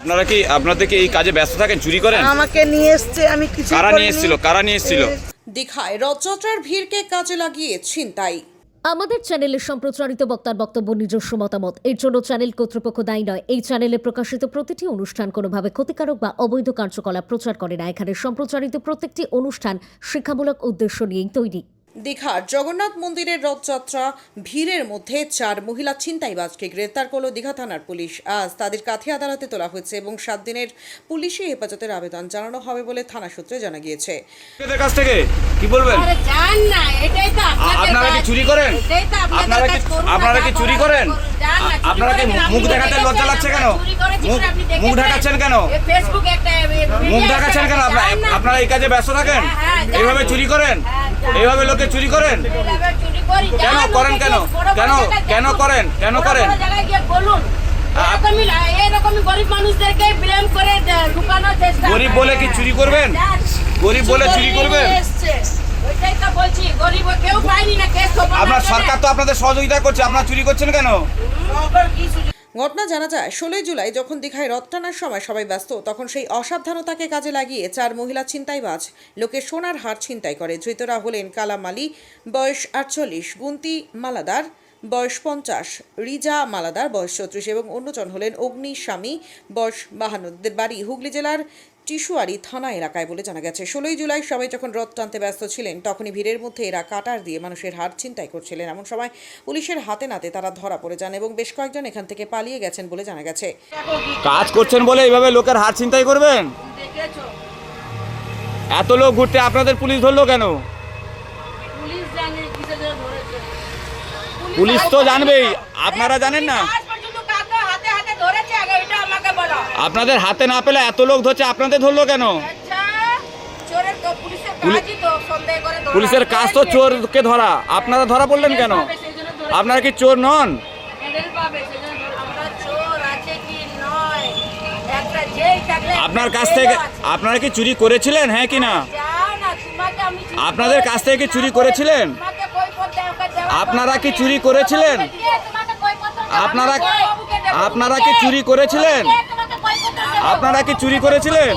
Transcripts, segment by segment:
আপনাদের কি এই কাজে ব্যস্ত থাকেন, চুরি করেন? আমাকে নিয়ে এসছে, আমি কিছু কারা নিয়ে এসেছিল? দীঘায় রথযাত্রার ভিড়কে কাজে লাগিয়ে ছিনতাই। আমাদের চ্যানেলে সম্প্রচারিত বক্তার বক্তব্য নিজস্ব মতামত, এর জন্য চ্যানেল কর্তৃপক্ষ দায়ী নয়। এই চ্যানেলে প্রকাশিত প্রতিটি অনুষ্ঠান কোনোভাবে ক্ষতিকারক বা অবৈধ কার্যকলাপ প্রচার করে না। এখানে সম্প্রচারিত প্রত্যেকটি অনুষ্ঠান শিক্ষামূলক উদ্দেশ্য নিয়েই তৈরি। দীঘার জগন্নাথ মন্দিরের রথযাত্রা ভিড়ের মধ্যে 4 মহিলা ছিনতাইবাজকে গ্রেফতার করল দীঘা থানার পুলিশ। আজ তাদের কাথি আদালতে তোলা হয়েছে এবং 7 দিনের পুলিশি হেফাজতের আবেদন জানানো হবে বলে থানা সূত্রে জানা গিয়েছে। এদের কাছ থেকে কি বলবেন? আপনারা কি চুরি করেন? আপনারা কি চুরি করেন? আপনারা কি মুখ দেখাতে লজ্জা লাগছে কেন? মুখ ঢাকাচ্ছেন কেন? মুখ ঢাকাচ্ছেন কেন? আপনারা এই কাজে ব্যস্ত থাকেন, এইভাবে চুরি করেন, এইভাবে লোকে চুরি করেন কেন? করেন কেন? কেন কেন করেন? কেন করেন? গরিব বলে কি চুরি করবেন? গরিব বলে চুরি করবেন? আপনার সরকার তো আপনাদের সহযোগিতা করছে, আপনারা চুরি করছেন কেন? ঘটনা জানা যায় 16 জুলাই যখন দীঘায় রথ টানার সময় সবাই ব্যস্ত, তখন সেই অসাবধানতাকে কাজে লাগিয়ে 4 মহিলা ছিনতাইবাজ লোকের সোনার হার ছিনতাই করে। ধৃতরা হলেন কালাম আলী, বয়স 48, গুন্তি মালাদার, বয়স 50, রিজা মালাদার, বয়স 34 এবং অন্যজন হলেন অগ্নি স্বামী, বয়স 52। বাড়ি হুগলি জেলার টিশুয়ারি থানা এলাকায় বলে জানা গেছে। 16 জুলাই সবাই যখন রথ টানতে ব্যস্ত ছিলেন, তখনই ভিড়ের মধ্যে এরা কাটার দিয়ে মানুষের হার ছিনতাই করছিলেন। এমন সময় পুলিশের হাতে নাতে তারা ধরা পড়ে যান এবং বেশ কয়েকজন এখান থেকে পালিয়ে গেছেন বলে জানা গেছে। কাজ করছেন বলে এইভাবে লোকের হার ছিনতাই করবেন? এত লোক ঘুরতে আপনাদের পুলিশ ধরলো কেন? পুলিশ তো জানবেই, আপনারা জানেন না? আপনাদের হাতে না পেলে এত লোক ধরছে, আপনাদের ধরলো কেন? পুলিশের কাজ তো চোরকে ধরা, আপনারা ধরা পড়লেন কেন? আপনারা কি চোর নন? আপনার কাছ থেকে আপনারা কি চুরি করেছিলেন, হ্যাঁ কি না? আপনাদের কাছ থেকে কি চুরি করেছিলেন? আপনারা কি চুরি করেছিলেন? আপনারা কি চুরি করেছিলেন? আপনারা কি চুরি করেছিলেন?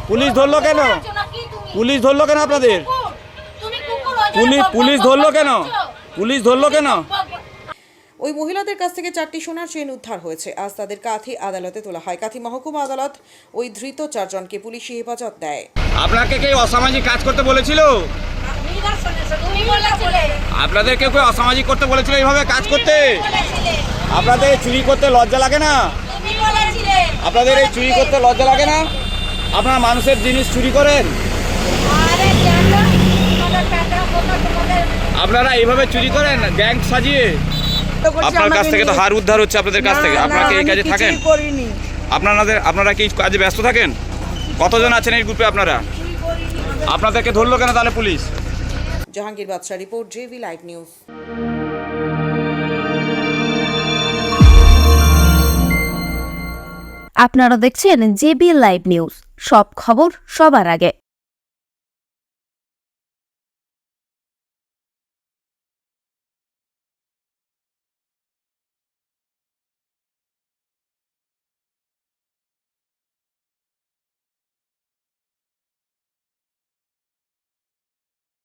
পুলিশ ধরলো কেন? পুলিশ ধরলো কেন আপনাদের? পুলিশ ধরলো কেন? পুলিশ ধরলো কেন? ওই মহিলাদের কাছ থেকে 4টি সোনার চেইন উদ্ধার হয়েছে। আজ তাদের কাথি আদালতে তোলা হয়। কাথি মহকুমা আদালত ওই ধৃত 4 জনকে পুলিশি হেফাজত দেয়। আপনাকে কেউ অসামাজিক কাজ করতে বলেছিল? আপনাদের কেউ অসামাজিক করতে বলেছিল এইভাবে কাজ করতে? আপনাদের চুরি করতে লজ্জা লাগে না? আপনাদের এই চুরি করতে লজ্জা লাগে না? আপনারা মানুষের জিনিস চুরি করেন? আপনারা এইভাবে চুরি করেন গ্যাং সাজিয়ে? আপনার কাছ থেকে তো হার উদ্ধার হচ্ছে, আপনাদের কাছ থেকে। আপনারা কি এই কাজে থাকেন? আপনারা কি কাজে ব্যস্ত থাকেন? কতজন আছেন এই গ্রুপে আপনারা? আপনাদেরকে ধরলো কেন তাহলে পুলিশ? জাহাঙ্গীর বাদশা রিপোর্ট, জেভি লাইভ নিউজ। আপনারা দেখছেন জেবি লাইভ নিউজ, সব খবর সবার আগে।